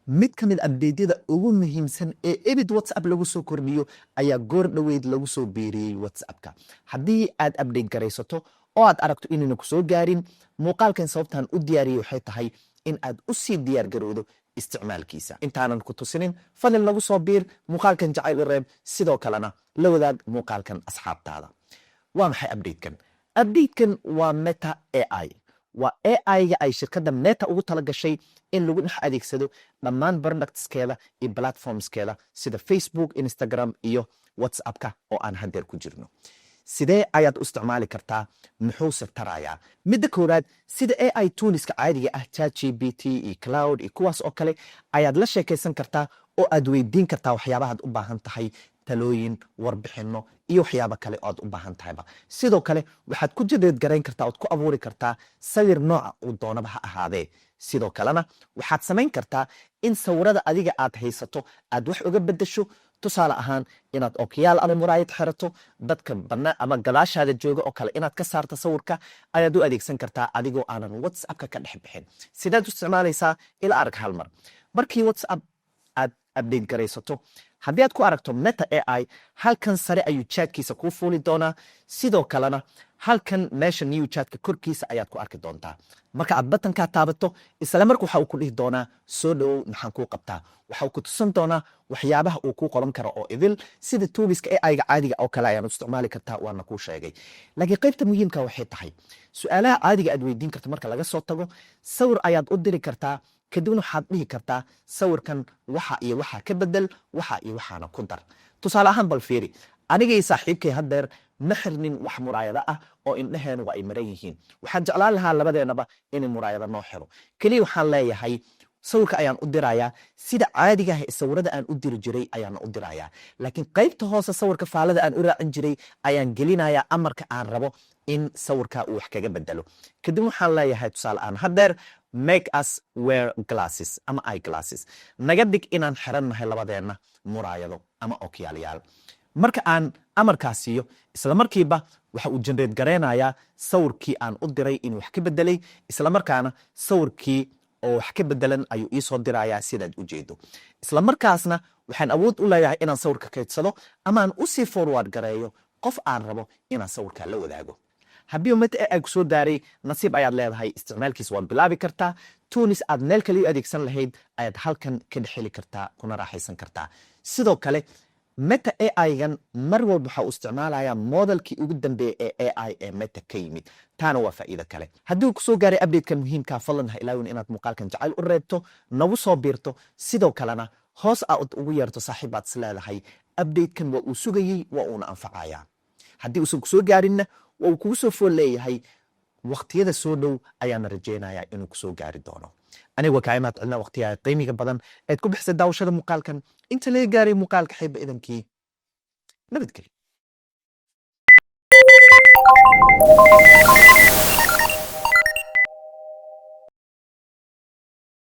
mid ka mid update-yada ugu muhiimsan ee ebid WhatsApp lagu soo kordhiyo ayaa goor dhoweyd lagu soo biiriyey WhatsApp-ka. Haddii aad update garaysato oo aad aragto inayna ku soo gaarin, muuqaalkan sababtan u diyaariyey waxay tahay in aad u sii diyaar garowdo isticmaalkiisa. Intaanan ku tusinin, fadlan lagu soo biir muuqaalkan jacayl u reeb, sidoo kalena la wadaag muuqaalkan asxaabtaada. Waa maxay update-kan? Update-kan waa Meta AI. waa AI-ga ay shirkadda Meta ugu tala gashay in lagu dhex adeegsado dhammaan productskeeda iyo platformskeeda sida Facebook, Instagram iyo WhatsApp-ka oo aan haddeer ku jirno. Sidee ayaad u isticmaali kartaa? Muxuuse tarayaa? Midda koowaad, sida AI toolska caadiga ah, ChatGPT iyo Cloud iyo kuwaas oo kale ayaad la sheekaysan kartaa oo aad weydiin kartaa waxyaabahaad u baahan tahay, talooyin, warbixino iyo waxyaabo kale oo aad u baahan tahayba. Sidoo kale waxaad ku jadeed garayn kartaa ood ku abuuri kartaa sawir nooca uu doonaba ha ahaadee. Sidoo kalena waxaad samayn kartaa in sawirada adiga aad haysato aad wax uga beddesho. Tusaale ahaan inaad ookiyaal ama muraayad xirato, dadka bannaan ama gadaashaada jooga oo kale inaad ka saarto sawirka ayaad u adeegsan kartaa adigoo aanan WhatsApp-ka ka dhex bixin. Sidaad u isticmaalaysaa? ila arag hal mar. Markii WhatsApp aad update garaysato, haddii aad ku aragto Meta AI, halkan sare ayuu chatkiisa kuu fuuli doonaa. Sidoo kalena halkan meesha new chatka korkiisa ayaad ku arki doontaa. Marka aad batankaa taabato, isla marka waxa uu ku dhihi doonaa soo dhowow, maxaan kuu qabtaa? Waxa uu ku tusan doonaa waxyaabaha uu kuu qoran karo oo idil, sida toolska AI-ga caadiga oo kale ayaan u isticmaali kartaa, waana kuu sheegay. Laakiin qaybta muhiimka waxay tahay su'aalaha caadiga aad weydiin karto marka laga soo tago, sawir ayaad u diri kartaa, kadibna waxaad dhihi kartaa sawirkan waxa iyo waxa ka bedel, waxa iyo waxaana ku dar. Tusaale ahaan bal fiiri, aniga iyo saaxiibkay haddeer ma xirnin wax muraayada ah oo indhaheenu waa ay maran yihiin. Waxaan jeclaan lahaa labadeenaba inay muraayada noo xiro. Keliya waxaan leeyahay sawirka ayaan u dirayaa sida caadiga ah ee sawirada aan u diri jiray ayaan u dirayaa. Laakiin qaybta hoose sawirka faalada aan u raacin jiray ayaan gelinayaa amarka aan rabo in sawirka uu wax kaga bedelo. Kadib waxaan leeyahay tusaale aan haddeer make us wear glasses ama eyeglasses. Naga dhig inaan xirannahay labadeenna muraayado ama ookiyaalayaal. Marka aan amarkaas siiyo, isla markiiba waxa uu generate gareynayaa sawirkii aan u diray inuu wax ka bedelay, isla markaana sawirkii oo wax ka bedelan ayuu ii soo dirayaa sidaad u jeedo. Isla markaasna waxaan awood u leeyahay inaan sawirka kaydsado ama aan u sii forward gareeyo qof aan rabo inaan sawirka la wadaago. Haddii Meta AI ku soo daaray, nasiib ayaad leedahay, isticmaalkiisa waad bilaabi kartaa. Tools aad meel kale u adeegsan lahayd ayaad halkan ka dhex heli kartaa, kuna raaxaysan kartaa. Sidoo kale Meta AI-gan mar walba waxa uu isticmaalayaa modelkii ugu dambeeyay ee AI ee Meta ka yimid. Taana waa faa'iido kale. Haddii uu ku soo gaaray update-kan muhiimka, fadlan ha ilaawin inaad muuqaalkan jacayl u reebto, nagu soo biirto, sidoo kalena hoos aad ugu yeerto saaxiibaad is leedahay update-kan waa uu sugayey, waa uuna anfacayaa. Haddii uusan ku soo gaarinna, waa uu kugu soo fool leeyahay, waqtiyada soo dhow ayaana rajaynayaa inuu ku soo gaari doono. aniga waa kaaga mahad celinaa waqtigaa qiimiga badan eed ku bixisay daawashada muuqaalkan. Inta laga gaaray muuqaalka xiiba idankii nabadgelyo.